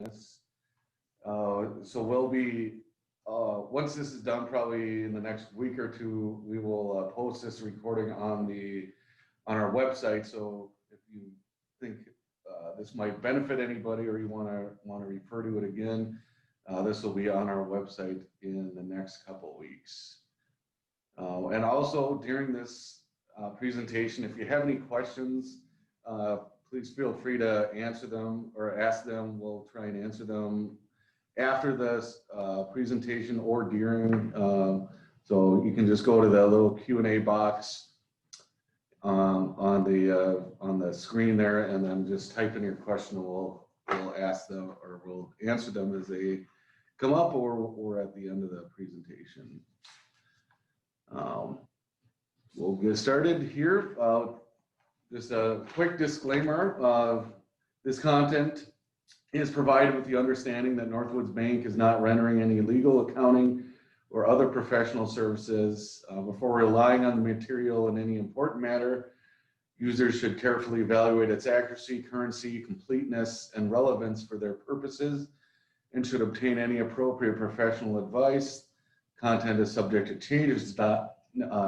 this. So we'll be, once this is done, probably in the next week or two, we will post this recording on our website. So if you think this might benefit anybody, or you want to refer to it again, this will be on our website in the next couple of weeks. And also during this presentation, if you have any questions, please feel free to answer them or ask them. We'll try and answer them after this presentation or during. So you can just go to the little Q&A box on the screen there, and then just type in your question. We'll ask them, or we'll answer them as they come up, or at the end of the presentation. We'll get started here. Just a quick disclaimer: this content is provided with the understanding that Northwoods Bank is not rendering any legal, accounting, or other professional services. Before relying on the material in any important matter, users should carefully evaluate its accuracy, currency, completeness, and relevance for their purposes, and should obtain any appropriate professional advice. Content is subject to change. It does not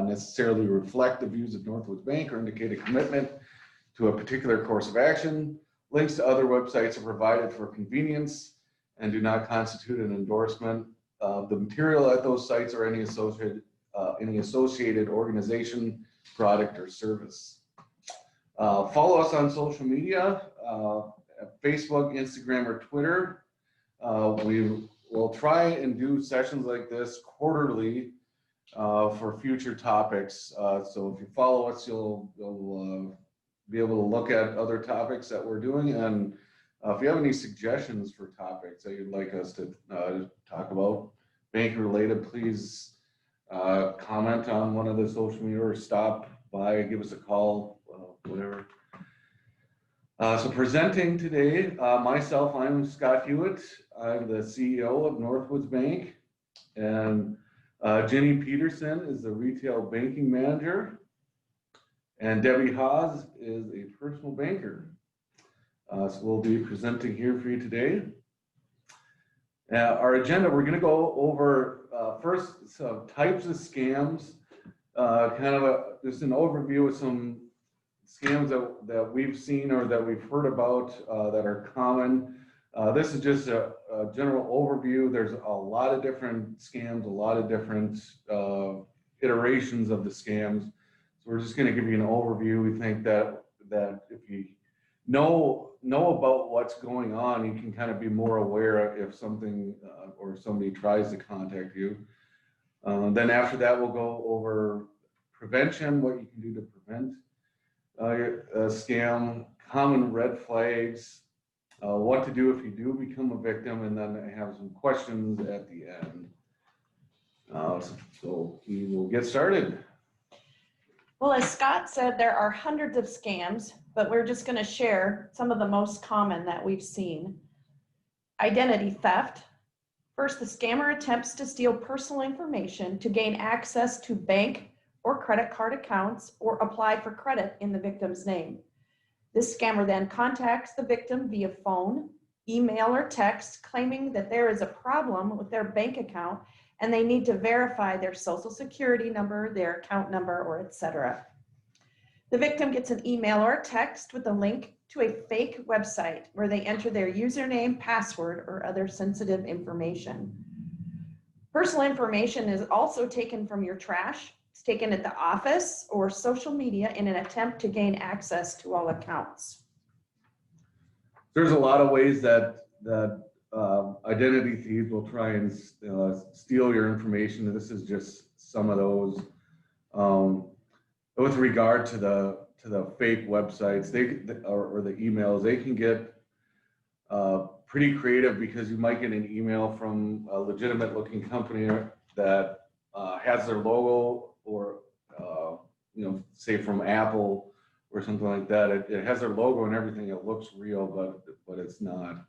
necessarily reflect the views of Northwoods Bank or indicate a commitment to a particular course of action. Links to other websites are provided for convenience and do not constitute an endorsement of the material at those sites or any associated organization, product, or service. Follow us on social media, Facebook, Instagram, or Twitter. We will try and do sessions like this quarterly for future topics. So if you follow us, you'll be able to look at other topics that we're doing. And if you have any suggestions for topics that you'd like us to talk about, banking related, please comment on one of the social media, or stop by, give us a call, whatever. So presenting today, myself, I'm Scott Hewitt. I'm the CEO of Northwoods Bank, and Jenny Peterson is the retail banking manager, and Debbie Haas is a personal banker. So we'll be presenting here for you today. Our agenda, we're going to go over first some types of scams, kind of just an overview of some scams that we've seen or that we've heard about that are common. This is just a general overview. There's a lot of different scams, a lot of different iterations of the scams. So we're just going to give you an overview. We think that if you know about what's going on, you can kind of be more aware if something or somebody tries to contact you. Then after that, we'll go over prevention, what you can do to prevent a scam, common red flags, what to do if you do become a victim, and then I have some questions at the end. So we will get started. Well, as Scott said, there are hundreds of scams, but we're just going to share some of the most common that we've seen. Identity theft. First, the scammer attempts to steal personal information to gain access to bank or credit card accounts or apply for credit in the victim's name. This scammer then contacts the victim via phone, email, or text, claiming that there is a problem with their bank account and they need to verify their social security number, their account number, or etc. The victim gets an email or a text with a link to a fake website where they enter their username, password, or other sensitive information. Personal information is also taken from your trash. It's taken at the office or social media in an attempt to gain access to all accounts. There's a lot of ways that identity thieves will try and steal your information. This is just some of those. With regard to the fake websites, or the emails, they can get pretty creative, because you might get an email from a legitimate looking company that has their logo, or say from Apple or something like that. It has their logo and everything. It looks real, but it's not.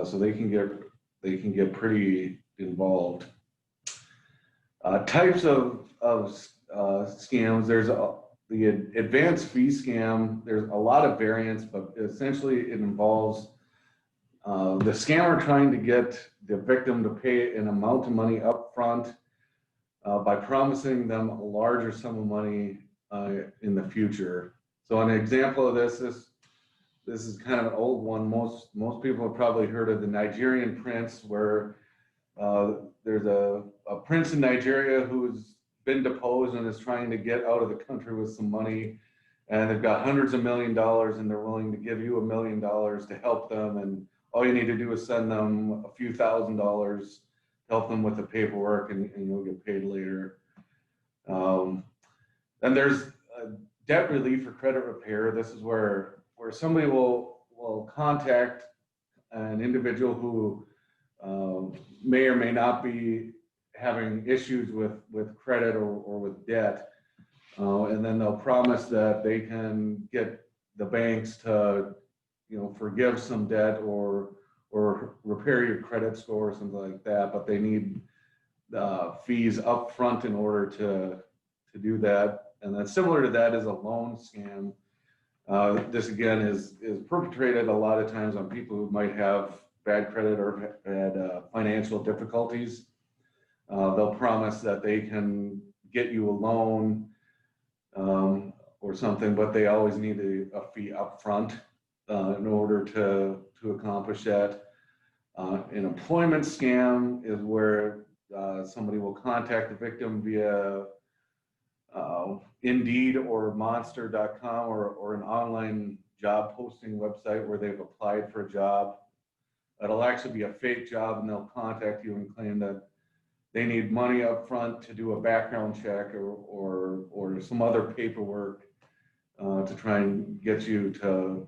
So they can get pretty involved. Types of scams. There's the advanced fee scam. There's a lot of variants, but essentially it involves the scammer trying to get the victim to pay an amount of money up front by promising them a larger sum of money in the future. So an example of this is kind of an old one. Most people have probably heard of the Nigerian prince, where there's a prince in Nigeria who's been deposed and is trying to get out of the country with some money. And they've got hundreds of $1 millions, and they're willing to give you $1 million to help them. And all you need to do is send them a few $1,000s, help them with the paperwork, and you'll get paid later. And there's debt relief or credit repair. This is where somebody will contact an individual who may or may not be having issues with credit or with debt. And then they'll promise that they can get the banks to, forgive some debt or repair your credit score or something like that. But they need fees up front in order to do that. And then similar to that is a loan scam. This again is perpetrated a lot of times on people who might have bad credit or had financial difficulties. They'll promise that they can get you a loan or something, but they always need a fee up front in order to accomplish that. An employment scam is where somebody will contact the victim via Indeed or Monster.com or an online job posting website where they've applied for a job. It'll actually be a fake job, and they'll contact you and claim that they need money up front to do a background check or some other paperwork to try and get you to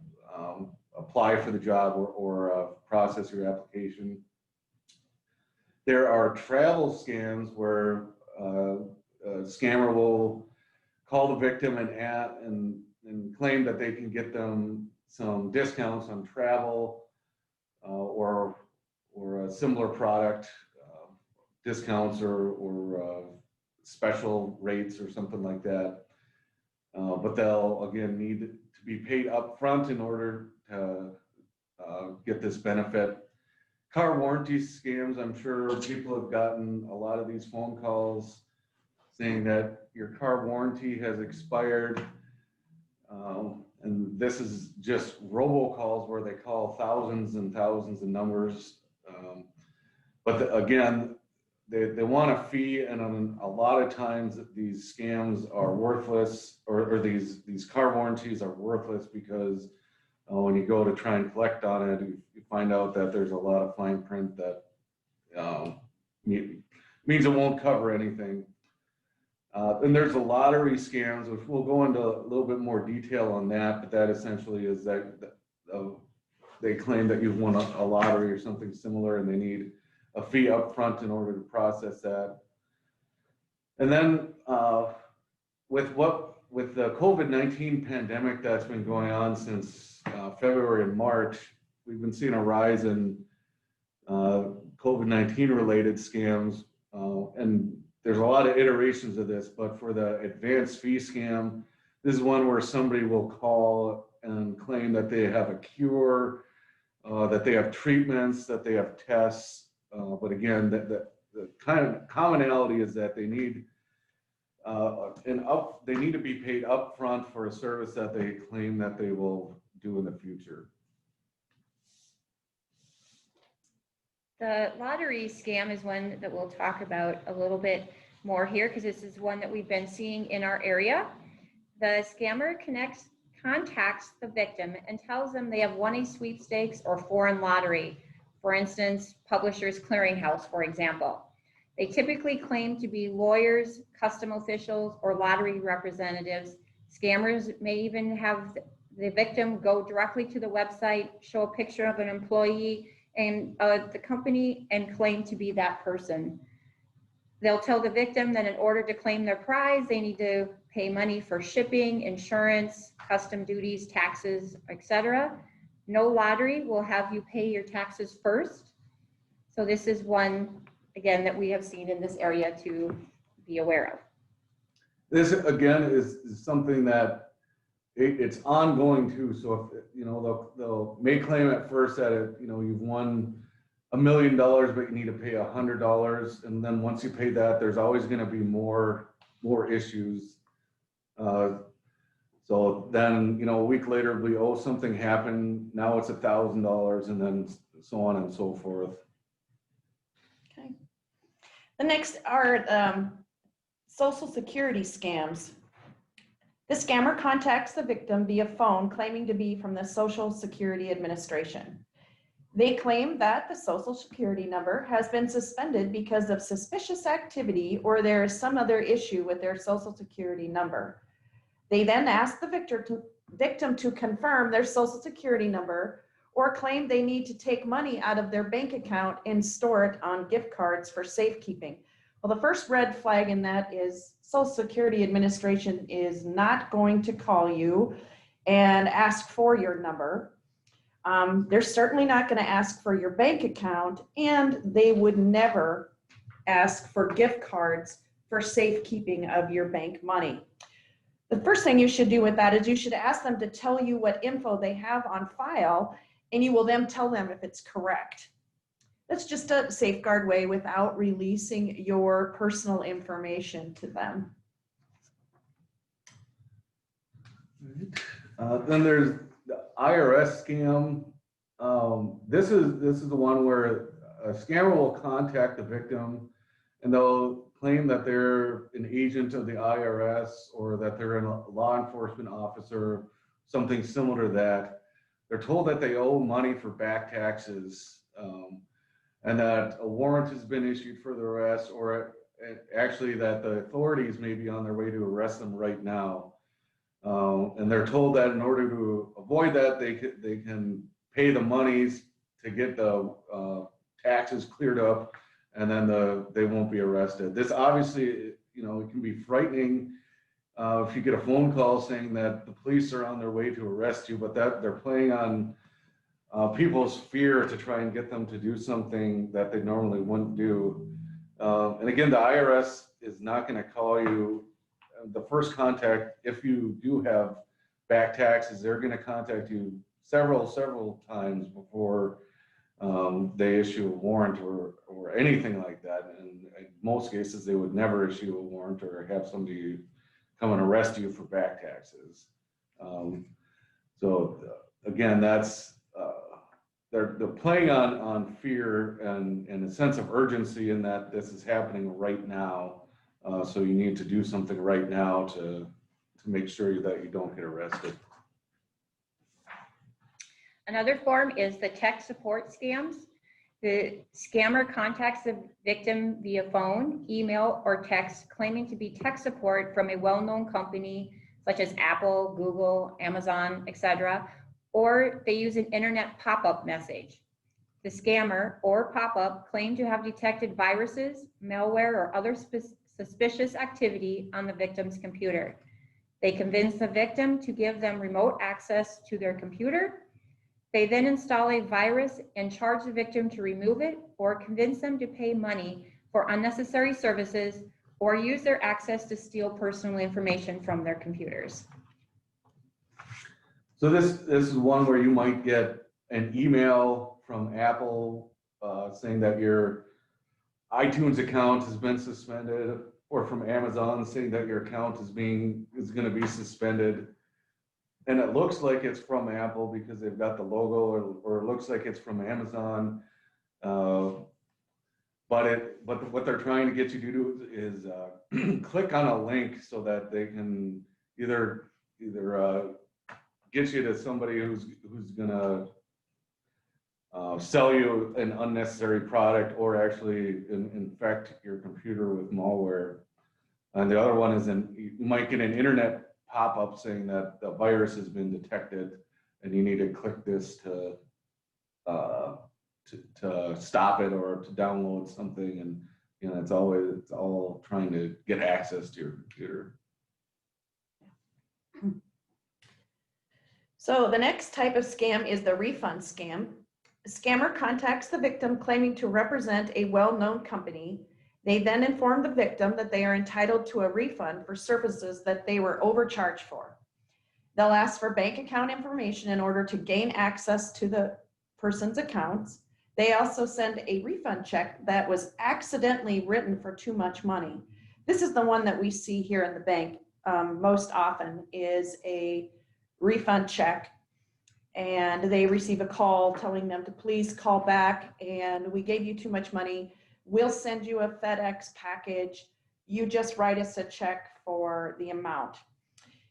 apply for the job or process your application. There are travel scams where a scammer will call the victim and claim that they can get them some discounts on travel or a similar product, discounts or special rates or something like that. But they'll again need to be paid up front in order to get this benefit. Car warranty scams, I'm sure people have gotten a lot of these phone calls saying that your car warranty has expired. And this is just robocalls where they call thousands and thousands of numbers. But again, they want a fee, and a lot of times these scams are worthless, or these car warranties are worthless because when you go to try and collect on it, you find out that there's a lot of fine print that means it won't cover anything. And there's the lottery scams, which we'll go into a little bit more detail on that, but that essentially is that they claim that you've won a lottery or something similar, and they need a fee up front in order to process that. And then with the COVID-19 pandemic that's been going on since February and March, we've been seeing a rise in COVID-19 related scams. And there's a lot of iterations of this, but for the advanced fee scam, this is one where somebody will call and claim that they have a cure, that they have treatments, that they have tests. But again, the kind of commonality is that they need they need to be paid up front for a service that they claim that they will do in the future. The lottery scam is one that we'll talk about a little bit more here, because this is one that we've been seeing in our area. The scammer contacts the victim and tells them they have won a sweepstakes or foreign lottery. For instance, Publishers Clearinghouse, for example. They typically claim to be lawyers, custom officials, or lottery representatives. Scammers may even have the victim go directly to the website, show a picture of an employee and the company, and claim to be that person. They'll tell the victim that in order to claim their prize, they need to pay money for shipping, insurance, custom duties, taxes, etc. No lottery will have you pay your taxes first. So this is one, again, that we have seen in this area to be aware of. This, again, is something that it's ongoing too. So if, you know, they'll may claim at first that you've won $1 million, but you need to pay $100. And then once you pay that, there's always going to be more issues. So then, a week later, something happened. Now it's $1,000, and then so on and so forth. Okay. The next are Social Security scams. The scammer contacts the victim via phone claiming to be from the Social Security Administration. They claim that the Social Security number has been suspended because of suspicious activity or there is some other issue with their Social Security number. They then ask the victim to confirm their Social Security number or claim they need to take money out of their bank account and store it on gift cards for safekeeping. Well, the first red flag in that is Social Security Administration is not going to call you and ask for your number. They're certainly not going to ask for your bank account, and they would never ask for gift cards for safekeeping of your bank money. The first thing you should do with that is you should ask them to tell you what info they have on file, and you will then tell them if it's correct. That's just a safeguard way without releasing your personal information to them. Then there's the IRS scam. This is the one where a scammer will contact the victim, and they'll claim that they're an agent of the IRS or that they're a law enforcement officer, something similar to that. They're told that they owe money for back taxes, and that a warrant has been issued for the arrest, or actually that the authorities may be on their way to arrest them right now. And they're told that in order to avoid that, they can pay the monies to get the taxes cleared up, and then they won't be arrested. This obviously, it can be frightening if you get a phone call saying that the police are on their way to arrest you, but that they're playing on people's fear to try and get them to do something that they normally wouldn't do. And again, the IRS is not going to call you. The first contact, if you do have back taxes, they're going to contact you several times before they issue a warrant or anything like that. And in most cases, they would never issue a warrant or have somebody come and arrest you for back taxes. So again, that's they're playing on fear and a sense of urgency in that this is happening right now. So you need to do something right now to make sure that you don't get arrested. Another form is the tech support scams. The scammer contacts the victim via phone, email, or text claiming to be tech support from a well-known company such as Apple, Google, Amazon, etc., or they use an internet pop-up message. The scammer or pop-up claim to have detected viruses, malware, or other suspicious activity on the victim's computer. They convince the victim to give them remote access to their computer. They then install a virus and charge the victim to remove it, or convince them to pay money for unnecessary services or use their access to steal personal information from their computers. So this is one where you might get an email from Apple saying that your iTunes account has been suspended, or from Amazon saying that your account is going to be suspended. And it looks like it's from Apple because they've got the logo, or it looks like it's from Amazon. But what they're trying to get you to do is click on a link so that they can either get you to somebody who's gonna sell you an unnecessary product, or actually infect your computer with malware. And the other one is you might get an internet pop-up saying that the virus has been detected, and you need to click this to stop it or to download something. And it's all trying to get access to your computer. So the next type of scam is the refund scam. The scammer contacts the victim claiming to represent a well-known company. They then inform the victim that they are entitled to a refund for services that they were overcharged for. They'll ask for bank account information in order to gain access to the person's accounts. They also send a refund check that was accidentally written for too much money. This is the one that we see here in the bank most often, is a refund check, and they receive a call telling them to please call back, and we gave you too much money. We'll send you a FedEx package. You just write us a check for the amount.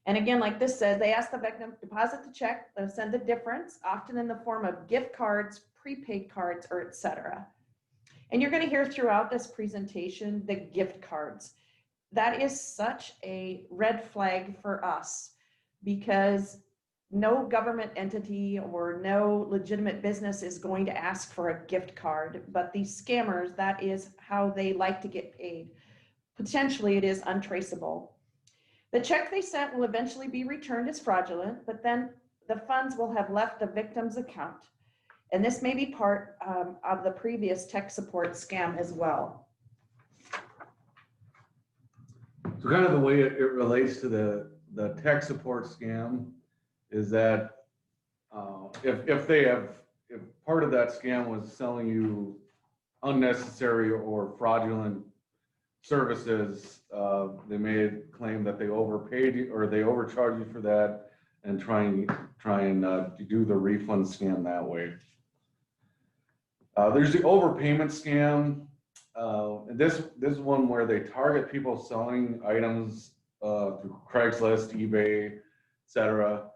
And again, like this says, they ask the victim to deposit the check, they'll send the difference, often in the form of gift cards, prepaid cards, or etc. And you're going to hear throughout this presentation the gift cards. That is such a red flag for us, because no government entity or no legitimate business is going to ask for a gift card, but these scammers, that is how they like to get paid. Potentially it is untraceable. The check they sent will eventually be returned as fraudulent, but then the funds will have left the victim's account. And this may be part of the previous tech support scam as well. So kind of the way it relates to the tech support scam is that if part of that scam was selling you unnecessary or fraudulent services, they may claim that they overpaid you or they overcharged you for that, and try and do the refund scam that way. There's the overpayment scam. And this is one where they target people selling items through Craigslist, eBay, etc.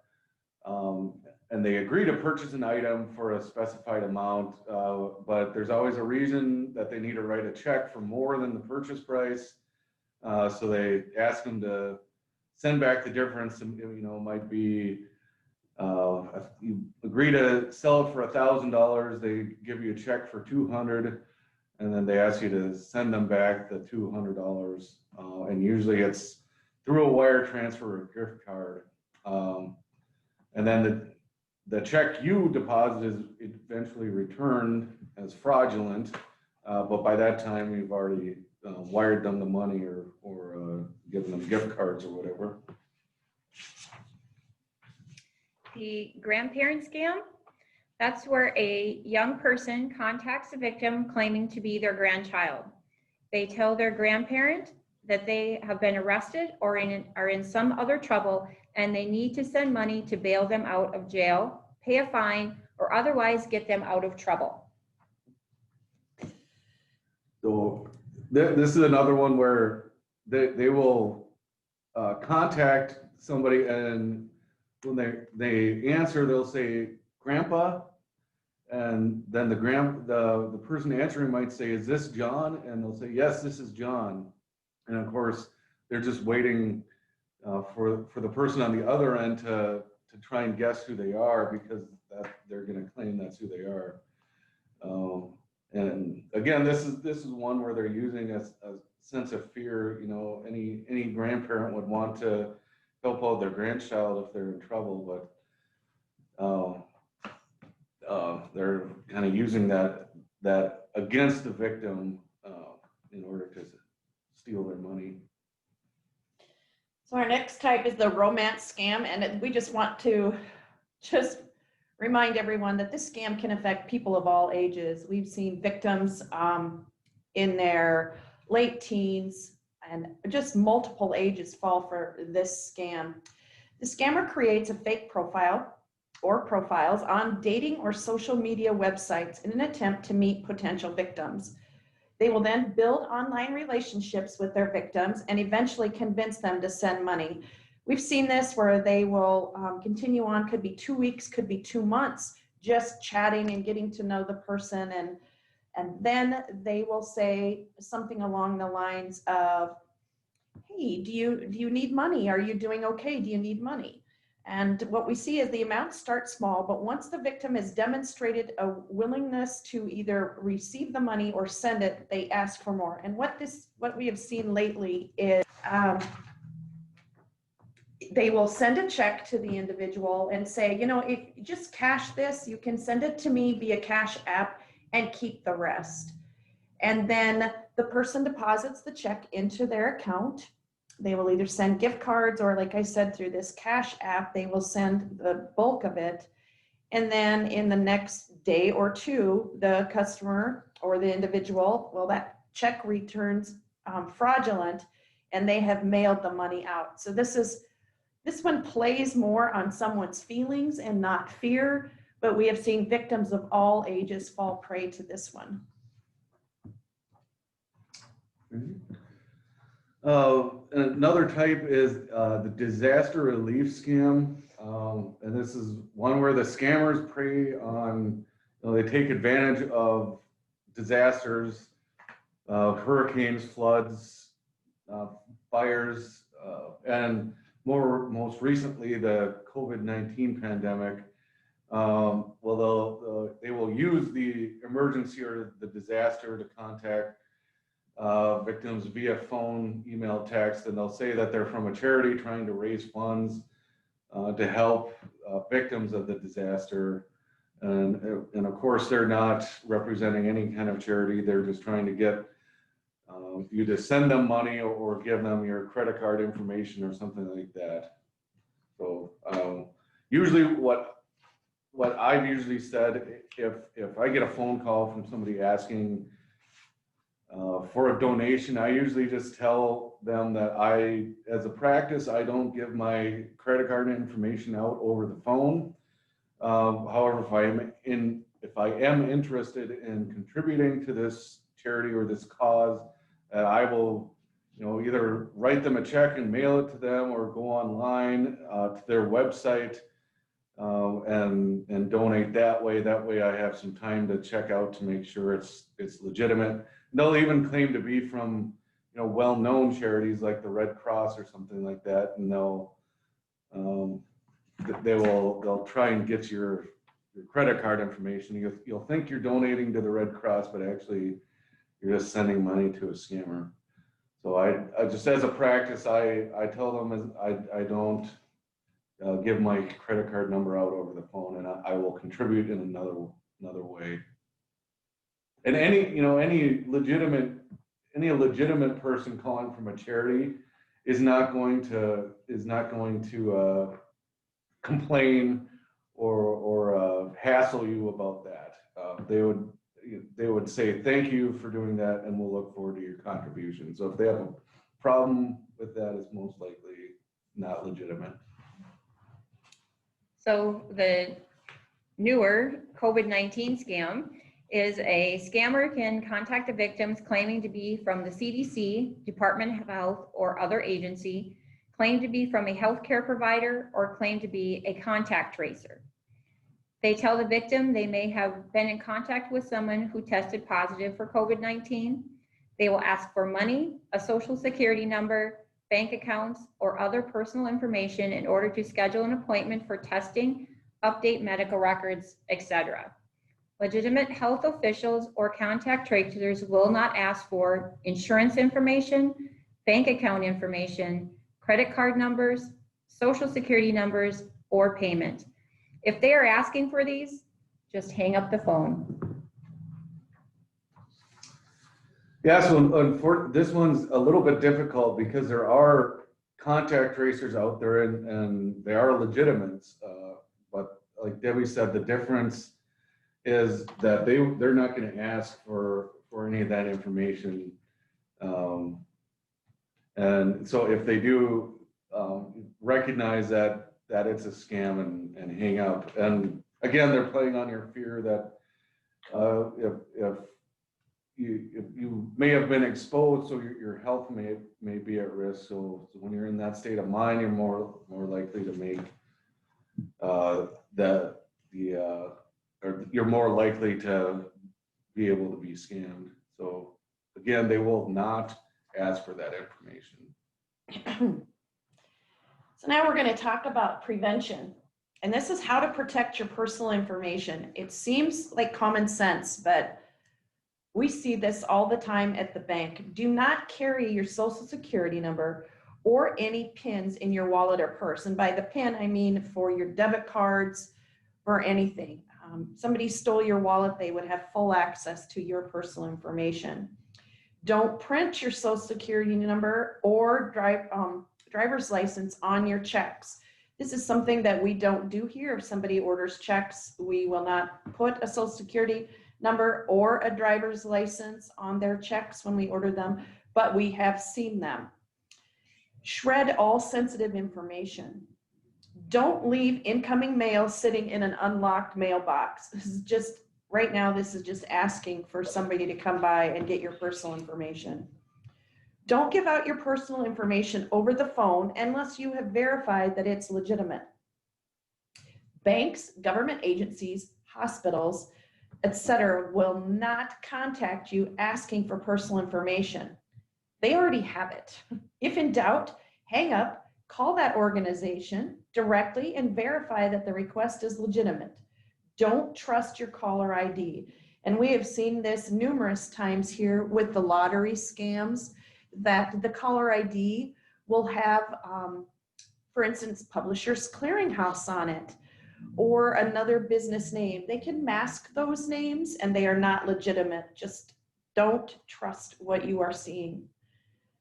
And they agree to purchase an item for a specified amount, but there's always a reason that they need to write a check for more than the purchase price. So they ask them to send back the difference. And, you know, it might be if you agree to sell it for $1,000, they give you a check for $200, and then they ask you to send them back the $200. And usually it's through a wire transfer or gift card. And then the check you deposit is eventually returned as fraudulent, but by that time you've already wired them the money or given them gift cards or whatever. The grandparent scam, that's where a young person contacts a victim claiming to be their grandchild. They tell their grandparent that they have been arrested or are in some other trouble, and they need to send money to bail them out of jail, pay a fine, or otherwise get them out of trouble. So this is another one where they will contact somebody, and when they answer, they'll say, "Grandpa," and then the person answering might say, "Is this John?" And they'll say, "Yes, this is John." And of course, they're just waiting for the person on the other end to try and guess who they are, because they're going to claim that's who they are. And again, this is one where they're using a sense of fear. You know, any grandparent would want to help out their grandchild if they're in trouble, but they're kind of using that against the victim in order to steal their money. So our next type is the romance scam, and we just want to remind everyone that this scam can affect people of all ages. We've seen victims in their late teens and just multiple ages fall for this scam. The scammer creates a fake profile or profiles on dating or social media websites in an attempt to meet potential victims. They will then build online relationships with their victims and eventually convince them to send money. We've seen this where they will continue on, could be 2 weeks, could be 2 months, just chatting and getting to know the person. And then they will say something along the lines of, "Hey, do you need money? Are you doing okay? Do you need money?" And what we see is the amounts start small, but once the victim has demonstrated a willingness to either receive the money or send it, they ask for more. And what we have seen lately is they will send a check to the individual and say, you know, if you just cash this, you can send it to me via Cash App and keep the rest. And then the person deposits the check into their account. They will either send gift cards or, like I said, through this cash app, they will send the bulk of it. And then in the next day or two, the customer or the individual, well, that check returns fraudulent and they have mailed the money out. So this one plays more on someone's feelings and not fear, but we have seen victims of all ages fall prey to this one. Another type is the disaster relief scam. And this is one where the scammers prey on, they take advantage of disasters, hurricanes, floods, fires, and most recently the COVID-19 pandemic. They will use the emergency or the disaster to contact victims via phone, email, text, and they'll say that they're from a charity trying to raise funds to help victims of the disaster. And of course, they're not representing any kind of charity. They're just trying to get you to send them money or give them your credit card information or something like that. So usually what I've usually said, if I get a phone call from somebody asking for a donation, I usually just tell them that as a practice, I don't give my credit card information out over the phone. However, if I am interested in contributing to this charity or this cause, I will, either write them a check and mail it to them, or go online to their website and donate that way. That way, I have some time to check out to make sure it's legitimate. They'll even claim to be from, well-known charities like the Red Cross or something like that, and they'll try and get your credit card information. You'll think you're donating to the Red Cross, but actually you're just sending money to a scammer. So I just, as a practice, I tell them I don't give my credit card number out over the phone, and I will contribute in another way. And any legitimate person calling from a charity is not going to complain or hassle you about that. They would say thank you for doing that, and we'll look forward to your contribution. So if they have a problem with that, it's most likely not legitimate. So the newer COVID-19 scam is a scammer can contact the victims claiming to be from the CDC, Department of Health, or other agency, claim to be from a healthcare provider, or claim to be a contact tracer. They tell the victim they may have been in contact with someone who tested positive for COVID-19. They will ask for money, a social security number, bank accounts, or other personal information in order to schedule an appointment for testing, update medical records, etc. Legitimate health officials or contact tracers will not ask for insurance information, bank account information, credit card numbers, social security numbers, or payment. If they are asking for these, just hang up the phone. Yeah, so this one's a little bit difficult because there are contact tracers out there and they are legitimate. But like Debbie said, the difference is that they're not going to ask for any of that information. And so if they do recognize that it's a scam and hang up. And again, they're playing on your fear that if you may have been exposed, so your health may be at risk. So when you're in that state of mind, you're more likely to make or you're more likely to be able to be scammed. So again, they will not ask for that information. So now we're going to talk about prevention. And this is how to protect your personal information. It seems like common sense, but we see this all the time at the bank. Do not carry your social security number or any PINs in your wallet or purse. And by the PIN, I mean for your debit cards or anything. Somebody stole your wallet, they would have full access to your personal information. Don't print your social security number or driver's license on your checks. This is something that we don't do here. If somebody orders checks, we will not put a social security number or a driver's license on their checks when we order them, but we have seen them. Shred all sensitive information. Don't leave incoming mail sitting in an unlocked mailbox. This is just, right now, this is just asking for somebody to come by and get your personal information. Don't give out your personal information over the phone unless you have verified that it's legitimate. Banks, government agencies, hospitals, etc., will not contact you asking for personal information. They already have it. If in doubt, hang up, call that organization directly and verify that the request is legitimate. Don't trust your caller ID. And we have seen this numerous times here with the lottery scams, that the caller ID will have, for instance, Publishers Clearinghouse on it, or another business name. They can mask those names and they are not legitimate. Just don't trust what you are seeing.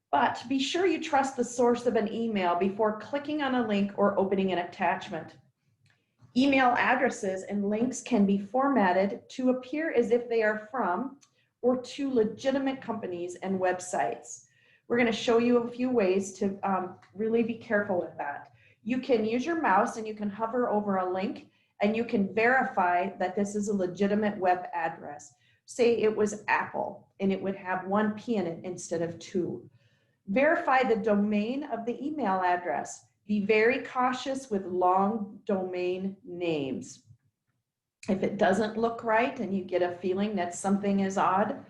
But be sure you trust the source of an email before clicking on a link or opening an attachment. Email addresses and links can be formatted to appear as if they are from or to legitimate companies and websites. We're going to show you a few ways to really be careful with that. You can use your mouse and you can hover over a link and you can verify that this is a legitimate web address. Say it was Apple and it would have 1 P in it instead of 2. Verify the domain of the email address. Be very cautious with long domain names. If it doesn't look right and you get a feeling that something is odd,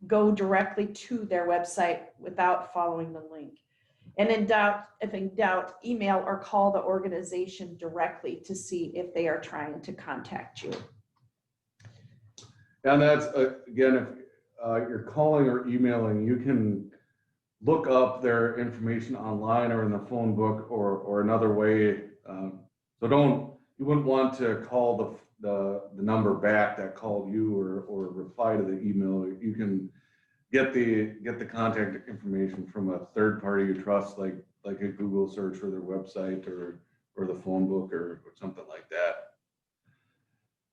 go directly to their website without following the link. And if in doubt, email or call the organization directly to see if they are trying to contact you. And that's, again, if you're calling or emailing, you can look up their information online or in the phone book or another way. So you wouldn't want to call the number back that called you or reply to the email. You can get the contact information from a third party you trust, like a Google search or their website or the phone book or something like that.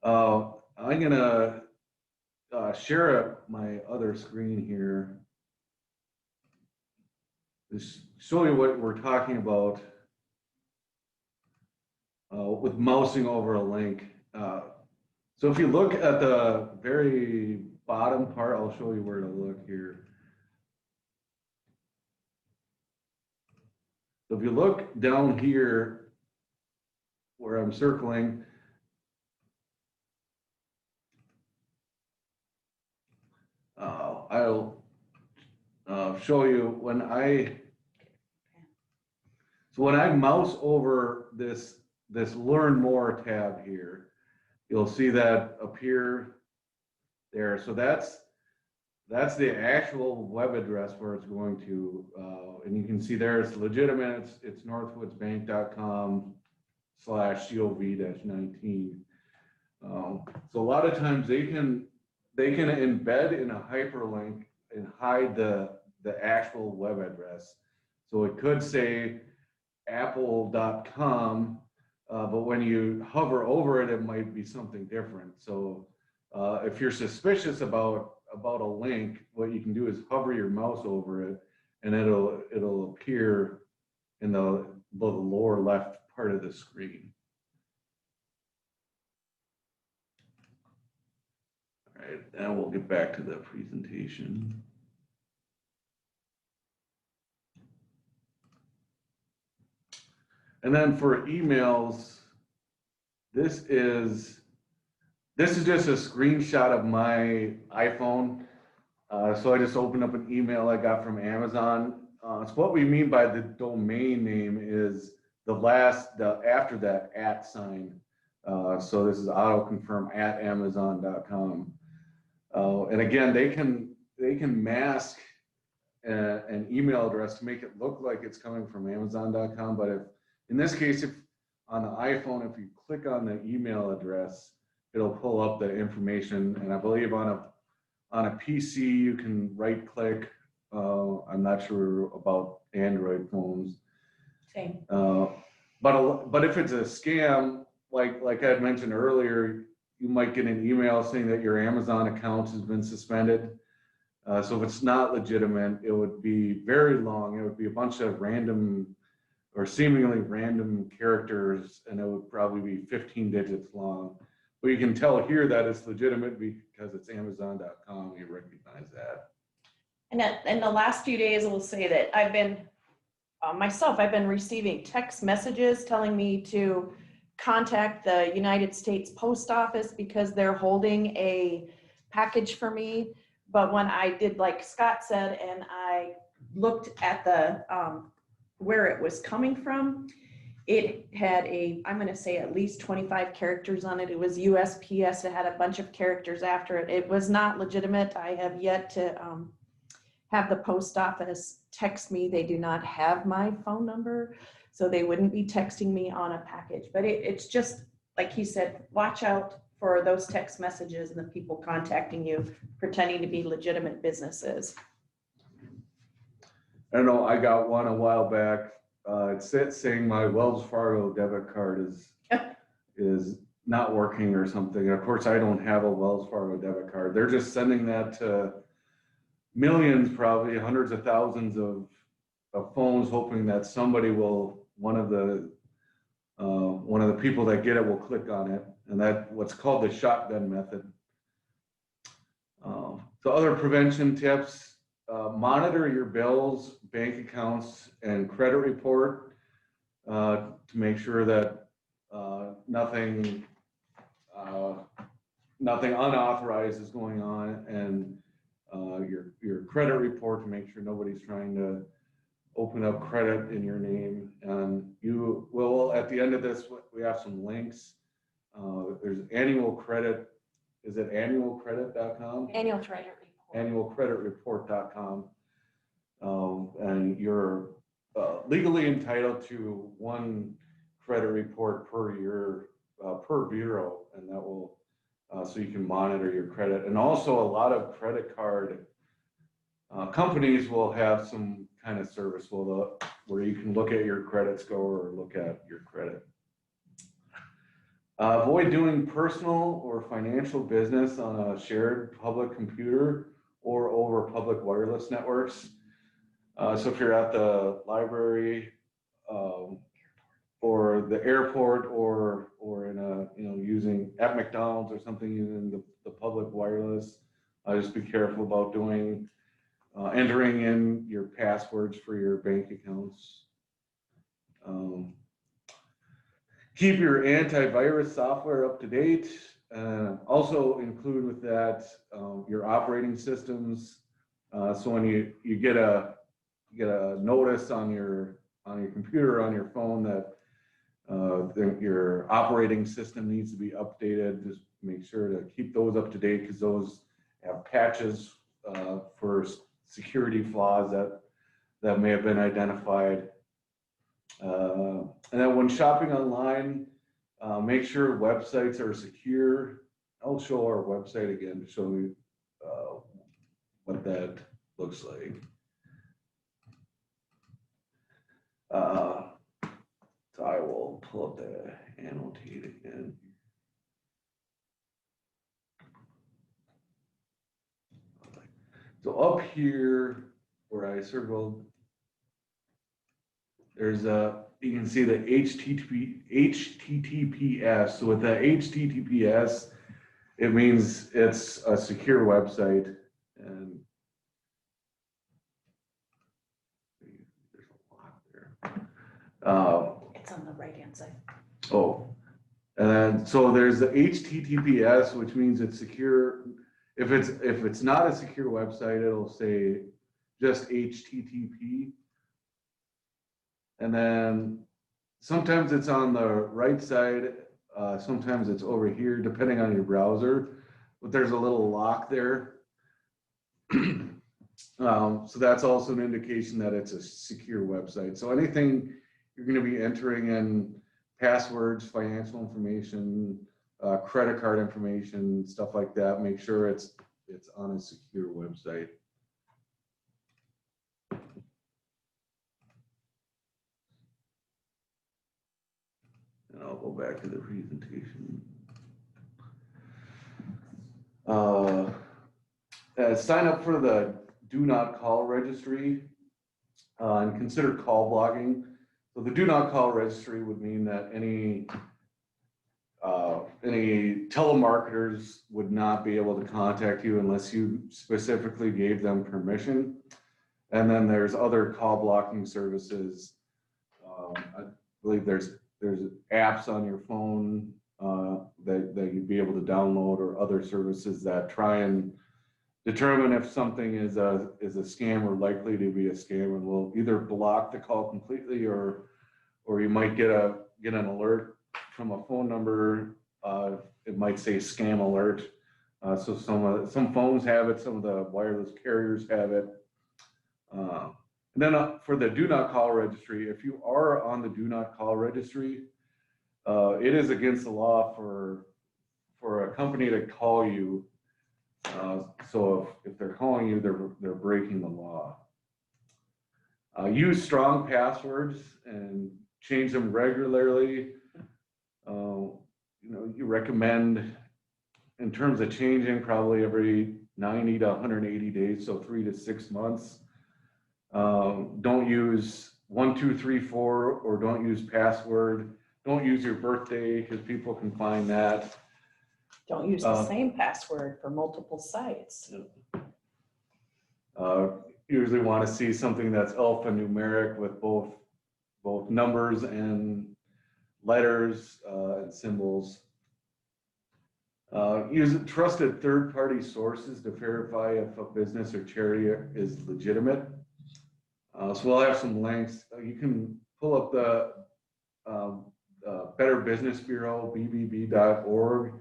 I'm gonna share my other screen here. Just show you what we're talking about with mousing over a link. So if you look at the very bottom part, I'll show you where to look here. So if you look down here where I'm circling, I'll show you when I mouse over this Learn More tab here, you'll see that appear there. So that's the actual web address where it's going to, and you can see there it's legitimate. It's northwoodsbank.com/cov-19. So a lot of times they can embed in a hyperlink and hide the actual web address. So it could say apple.com, but when you hover over it, it might be something different. So if you're suspicious about a link, what you can do is hover your mouse over it, and it'll appear in the lower left part of the screen. All right, and we'll get back to the presentation. And then for emails, this is just a screenshot of my iPhone. So I just opened up an email I got from Amazon. So what we mean by the domain name is after that @ sign. So this is autoconfirm@amazon.com. And again, they can mask an email address to make it look like it's coming from Amazon.com. But in this case, if on the iPhone, if you click on the email address, it'll pull up the information. And I believe on a PC, you can right click I'm not sure about Android phones. Same. But if it's a scam, like I had mentioned earlier, you might get an email saying that your Amazon account has been suspended. So if it's not legitimate, it would be very long. It would be a bunch of random or seemingly random characters, and it would probably be 15 digits long. But you can tell here that it's legitimate because it's Amazon.com. You recognize that. And in the last few days, I will say that I've been, I've been receiving text messages telling me to contact the United States Post Office because they're holding a package for me. But when I did, like Scott said, and I looked at the, where it was coming from, it had I'm going to say at least 25 characters on it. It was USPS. It had a bunch of characters after it. It was not legitimate. I have yet to have the post office text me. They do not have my phone number, so they wouldn't be texting me on a package. But it's just, like he said, watch out for those text messages and the people contacting you pretending to be legitimate businesses. I don't know, I got one a while back. It's saying my Wells Fargo debit card is not working or something. And of course, I don't have a Wells Fargo debit card. They're just sending that to millions, probably hundreds of thousands of phones, hoping that somebody will, one of the people that get it will click on it, and that what's called the shotgun method. So other prevention tips: monitor your bills, bank accounts, and credit report to make sure that nothing unauthorized is going on, and your credit report to make sure nobody's trying to open up credit in your name. And you will, at the end of this, we have some links. There's annual credit. Is it annualcredit.com? Annual credit report. Annualcreditreport.com. And you're legally entitled to one credit report per year, per bureau, and that will, so you can monitor your credit. And also a lot of credit card companies will have some kind of service where you can look at your credit score or look at your credit. Avoid doing personal or financial business on a shared public computer or over public wireless networks. So if you're at the library or the airport or in using at McDonald's or something, using the public wireless, just be careful about entering in your passwords for your bank accounts. Keep your antivirus software up to date. Also include with that your operating systems. So when you get a notice on your computer, on your phone, that your operating system needs to be updated, just make sure to keep those up to date, because those have patches for security flaws that may have been identified. And then when shopping online, make sure websites are secure. I'll show our website again to show you what that looks like. So I will pull up the annotate again. So up here where I circled, there's you can see the HTTPS. So with the HTTPS, it means it's a secure website. And there's a lot there. It's on the right-hand side. Oh, and then so there's the HTTPS, which means it's secure. If it's not a secure website, it'll say just HTTP. And then sometimes it's on the right side, sometimes it's over here, depending on your browser, but there's a little lock there. So that's also an indication that it's a secure website. So anything you're going to be entering in, passwords, financial information, credit card information, stuff like that, make sure it's on a secure website. And I'll go back to the presentation. Sign up for the do not call registry and consider call blogging. So the do not call registry would mean that any telemarketers would not be able to contact you unless you specifically gave them permission. And then there's other call blocking services. I believe there's apps on your phone that you'd be able to download, or other services that try and determine if something is a scam or likely to be a scam, and will either block the call completely, or you might get an alert from a phone number. It might say scam alert. So some phones have it, some of the wireless carriers have it. And then for the do not call registry, if you are on the do not call registry, it is against the law for a company to call you. So if they're calling you, they're breaking the law. Use strong passwords and change them regularly. You recommend, in terms of changing, probably every 90 to 180 days, so 3 to 6 months. Don't use 1, 2, 3, 4, or don't use password. Don't use your birthday, because people can find that. Don't use the same password for multiple sites. Usually want to see something that's alphanumeric with both numbers and letters and symbols. Use trusted third-party sources to verify if a business or charity is legitimate. So we'll have some links. You can pull up the Better Business Bureau, bbb.org,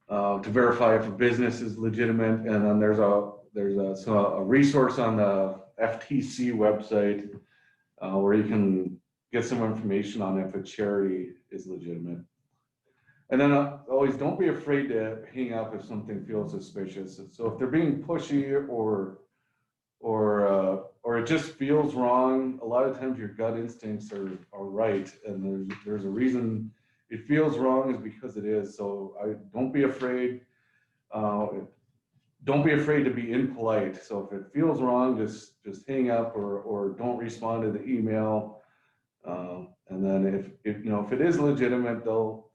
to verify if a business is legitimate. And then there's a resource on the FTC website where you can get some information on if a charity is legitimate. And then always don't be afraid to hang up if something feels suspicious. So if they're being pushy or it just feels wrong, a lot of times your gut instincts are right, and there's a reason it feels wrong is because it is. So don't be afraid. Don't be afraid to be impolite. So if it feels wrong, just hang up or don't respond to the email. And then if it is legitimate, they'll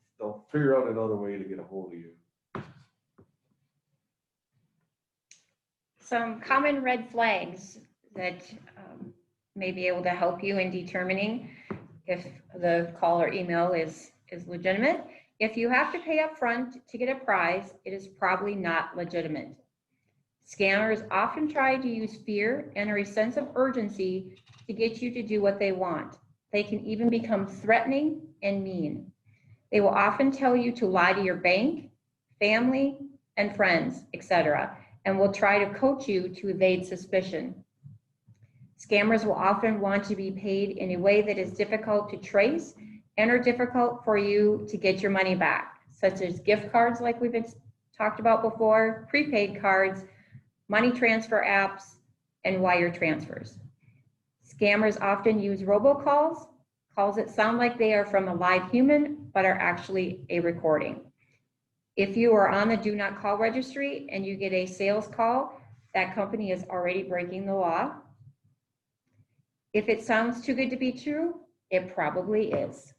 figure out another way to get a hold of you. Some common red flags that may be able to help you in determining if the call or email is legitimate. If you have to pay up front to get a prize, it is probably not legitimate. Scammers often try to use fear and a sense of urgency to get you to do what they want. They can even become threatening and mean. They will often tell you to lie to your bank, family, and friends, etc., and will try to coach you to evade suspicion. Scammers will often want to be paid in a way that is difficult to trace and are difficult for you to get your money back, such as gift cards like we've talked about before, prepaid cards, money transfer apps, and wire transfers. Scammers often use robocalls, calls that sound like they are from a live human, but are actually a recording. If you are on the do not call registry and you get a sales call, that company is already breaking the law. If it sounds too good to be true, it probably is.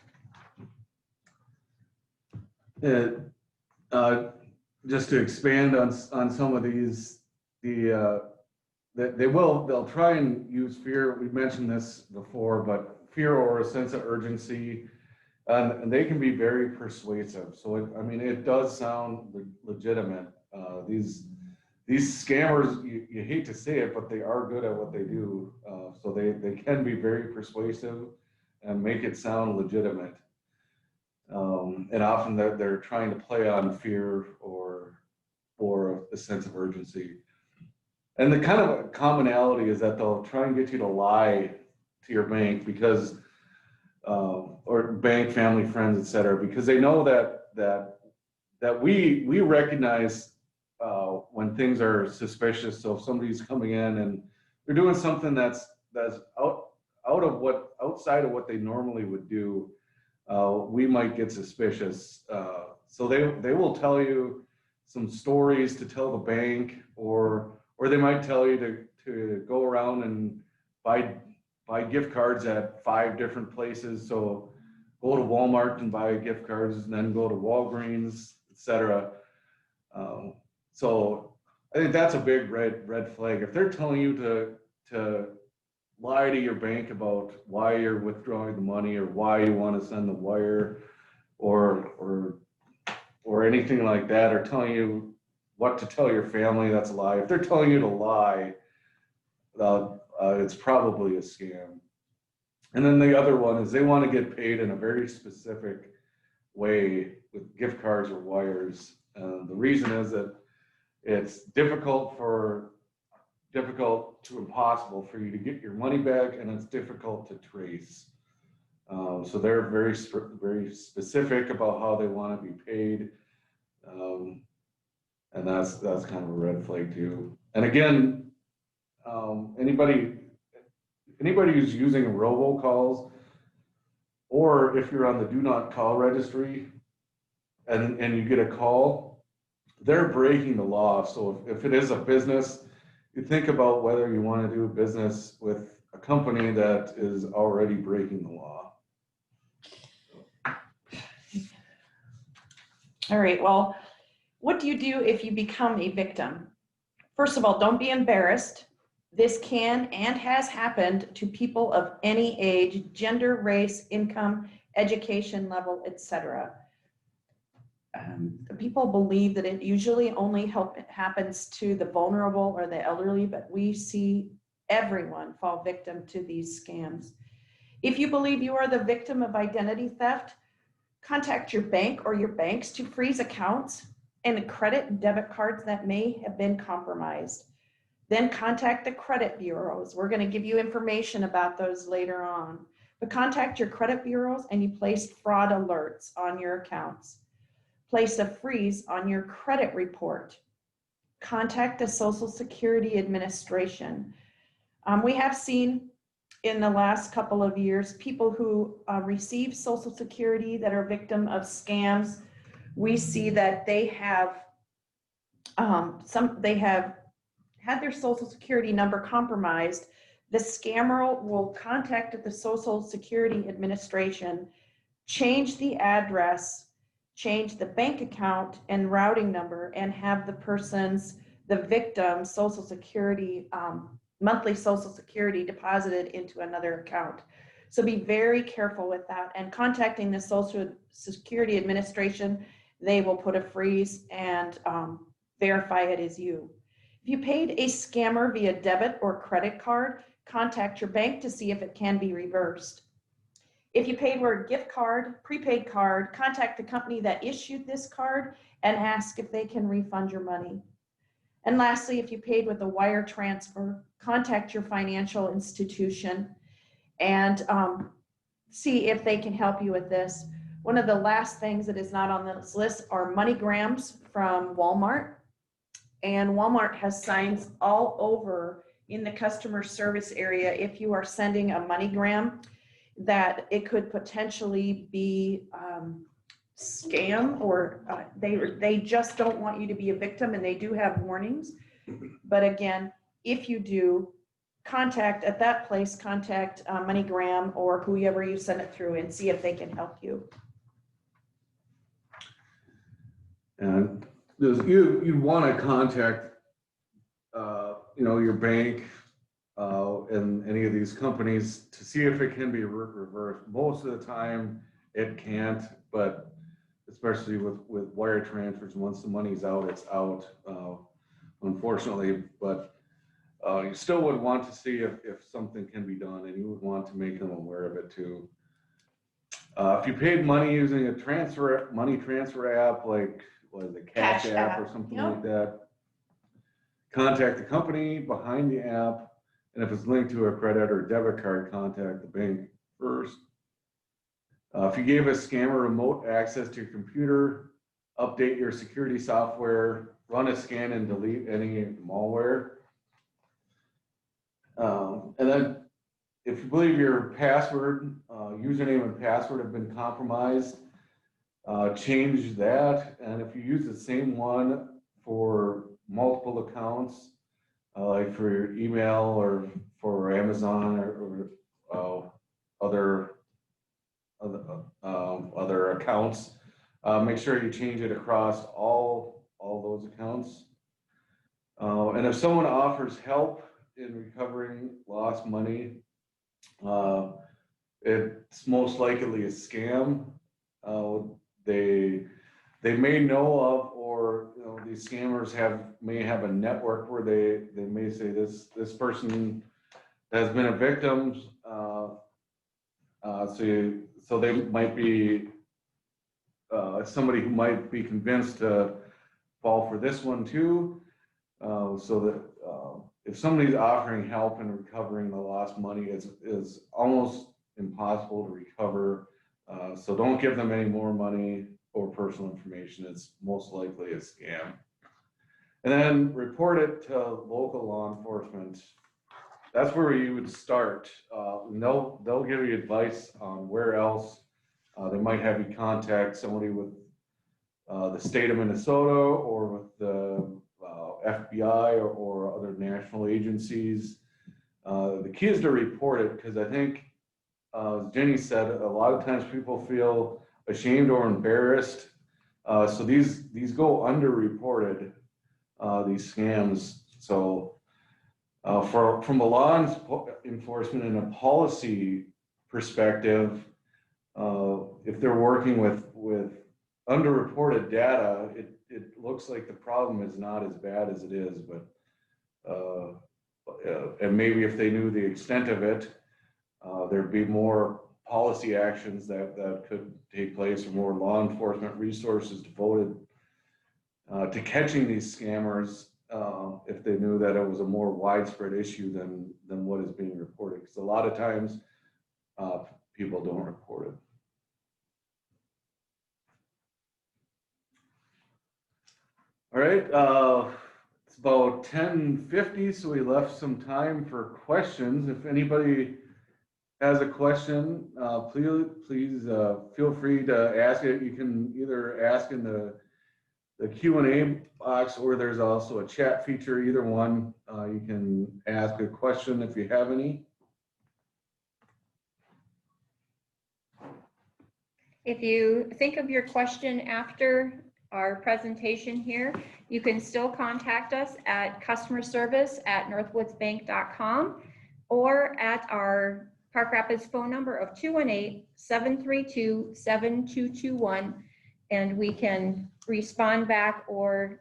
Just to expand on some of these, they'll try and use fear. We've mentioned this before, but fear or a sense of urgency, and they can be very persuasive. So it does sound legitimate. These scammers, you hate to say it, but they are good at what they do. So they can be very persuasive and make it sound legitimate. And often they're trying to play on fear or a sense of urgency. And the kind of commonality is that they'll try and get you to lie to your bank because, or bank, family, friends, etc., because they know that we recognize when things are suspicious. So if somebody's coming in and they're doing something that's outside of what they normally would do, we might get suspicious. So they will tell you some stories to tell the bank, or they might tell you to go around and buy gift cards at 5 different places. So go to Walmart and buy gift cards, and then go to Walgreens, etc. So I think that's a big red flag. If they're telling you to lie to your bank about why you're withdrawing the money, or why you want to send the wire, or anything like that, or telling you what to tell your family, that's a lie. If they're telling you to lie, it's probably a scam. And then the other one is they want to get paid in a very specific way with gift cards or wires. The reason is that it's difficult to impossible for you to get your money back, and it's difficult to trace. So they're very specific about how they want to be paid, and that's kind of a red flag too. And again, anybody who's using robocalls, or if you're on the do not call registry and you get a call, they're breaking the law. So if it is a business, you think about whether you want to do business with a company that is already breaking the law. All right, well, what do you do if you become a victim? First of all, don't be embarrassed. This can and has happened to people of any age, gender, race, income, education level, etc. People believe that it usually only happens to the vulnerable or the elderly, but we see everyone fall victim to these scams. If you believe you are the victim of identity theft, contact your bank or your banks to freeze accounts and credit and debit cards that may have been compromised. Then contact the credit bureaus. We're going to give you information about those later on. But contact your credit bureaus and you place fraud alerts on your accounts. Place a freeze on your credit report. Contact the Social Security Administration. We have seen in the last couple of years people who receive Social Security that are victim of scams. We see that they have had their Social Security number compromised. The scammer will contact the Social Security Administration, change the address, change the bank account and routing number, and have the victim's Social Security, monthly Social Security deposited into another account. So be very careful with that. And contacting the Social Security Administration, they will put a freeze and verify it is you. If you paid a scammer via debit or credit card, contact your bank to see if it can be reversed. If you paid with a gift card, prepaid card, contact the company that issued this card and ask if they can refund your money. And lastly, if you paid with a wire transfer, contact your financial institution and see if they can help you with this. One of the last things that is not on this list are MoneyGrams from Walmart. And Walmart has signs all over in the customer service area if you are sending a MoneyGram that it could potentially be scam, or they just don't want you to be a victim, and they do have warnings. But again, if you do, contact MoneyGram or whoever you send it through and see if they can help you. And you'd want to contact your bank and any of these companies to see if it can be reversed. Most of the time it can't, but especially with wire transfers, once the money's out, it's out, unfortunately. But you still would want to see if something can be done, and you would want to make them aware of it too. If you paid money using a money transfer app like the Cash App or something like that, contact the company behind the app. And if it's linked to a credit or debit card, contact the bank first. If you gave a scammer remote access to your computer, update your security software, run a scan and delete any malware. And then if you believe your password, username and password have been compromised, change that. And if you use the same one for multiple accounts, like for your email or for Amazon or other accounts, make sure you change it across all those accounts. And if someone offers help in recovering lost money, it's most likely a scam. They may know of, or these scammers may have a network where they may say this person has been a victim. So they might be somebody who might be convinced to fall for this one too. So that if somebody's offering help in recovering the lost money, is almost impossible to recover. So don't give them any more money or personal information. It's most likely a scam. And then report it to local law enforcement. That's where you would start. They'll give you advice on where else. They might have you contact somebody with the state of Minnesota or with the FBI or other national agencies. The key is to report it, because I think, as Jenny said, a lot of times people feel ashamed or embarrassed. So these go underreported, these scams. So from a law enforcement and a policy perspective, if they're working with underreported data, it looks like the problem is not as bad as it is, but and maybe if they knew the extent of it, there'd be more policy actions that could take place, or more law enforcement resources devoted to catching these scammers, if they knew that it was a more widespread issue than what is being reported. Because a lot of times people don't report it. All right, it's about 10:50, so we left some time for questions. If anybody has a question, please feel free to ask it. You can either ask in the Q&A box, or there's also a chat feature. Either one, you can ask a question if you have any. If you think of your question after our presentation here, you can still contact us at customerservice@northwoodsbank.com or at our Park Rapids phone number of 218-732-7221, and we can respond back. Or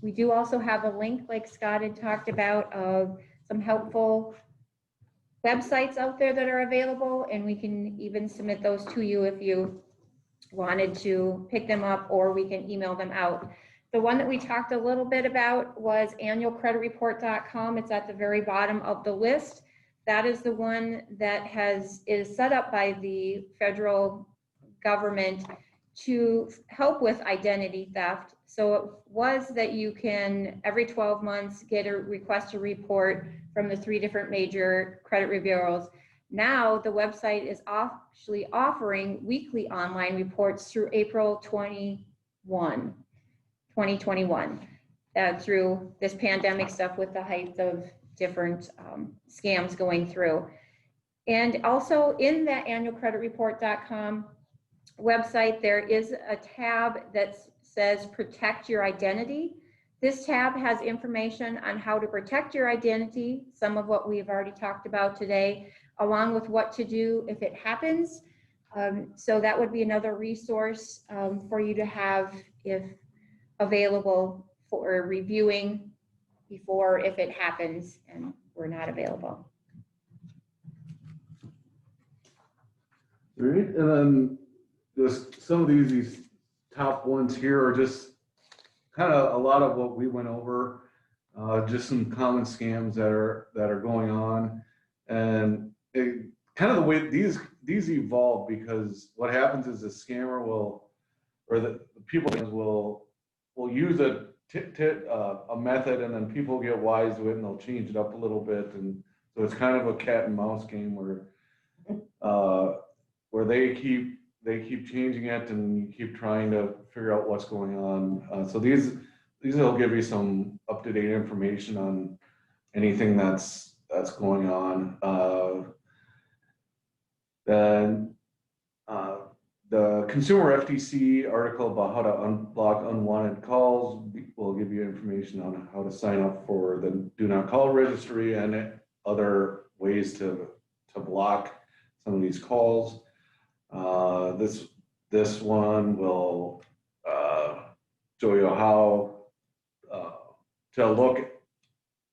we do also have a link, like Scott had talked about, of some helpful websites out there that are available, and we can even submit those to you if you wanted to pick them up, or we can email them out. The one that we talked a little bit about was annualcreditreport.com. It's at the very bottom of the list. That is the one that is set up by the federal government to help with identity theft. So it was that you can, every 12 months, get a request to report from the 3 different major credit bureaus. Now the website is actually offering weekly online reports through April 2021, through this pandemic stuff, with the height of different scams going through. And also in that annualcreditreport.com website, there is a tab that says protect your identity. This tab has information on how to protect your identity, some of what we've already talked about today, along with what to do if it happens. So that would be another resource for you to have, if available, for reviewing before, if it happens and we're not available. All right, and then just some of these top ones here are just kind of a lot of what we went over, just some common scams that are going on, and kind of the way these evolve, because what happens is the scammer will, or the people will use a method, and then people get wise to it and they'll change it up a little bit, and So it's kind of a cat and mouse game where they keep changing it and you keep trying to figure out what's going on. So these will give you some up-to-date information on anything that's going on. Then the consumer FTC article about how to unblock unwanted calls will give you information on how to sign up for the do not call registry and other ways to block some of these calls. This one will show you how to look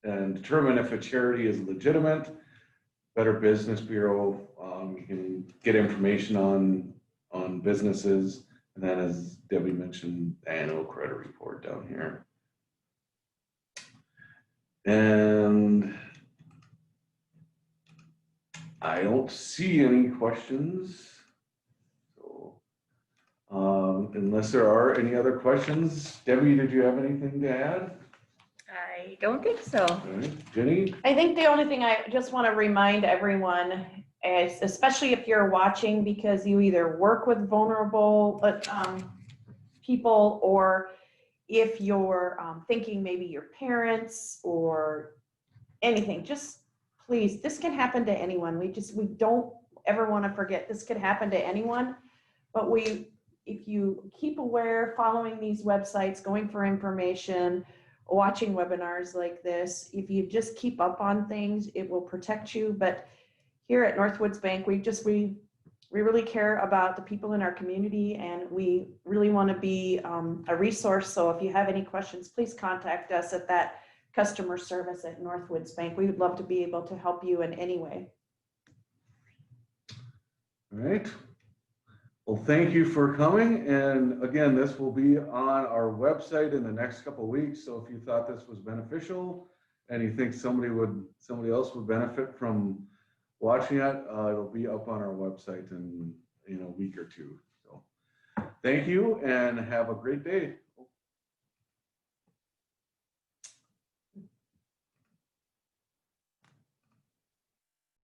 and determine if a charity is legitimate. Better Business Bureau, you can get information on businesses, and then as Debbie mentioned, annual credit report down here. And I don't see any questions. So unless there are any other questions, Debbie, did you have anything to add? I don't think so. All right. Jenny? I think the only thing I just want to remind everyone is, especially if you're watching because you either work with vulnerable people, or if you're thinking maybe your parents or anything, just please, this can happen to anyone. We don't ever want to forget this could happen to anyone, but if you keep aware, following these websites, going for information, watching webinars like this, if you just keep up on things, it will protect you. But here at Northwoods Bank, we really care about the people in our community, and we really want to be a resource. So if you have any questions, please contact us at that customer service at Northwoods Bank. We would love to be able to help you in any way. All right. Well, thank you for coming. And again, this will be on our website in the next couple of weeks. So if you thought this was beneficial and you think somebody else would benefit from watching it, it'll be up on our website in a week or two. So thank you and have a great day.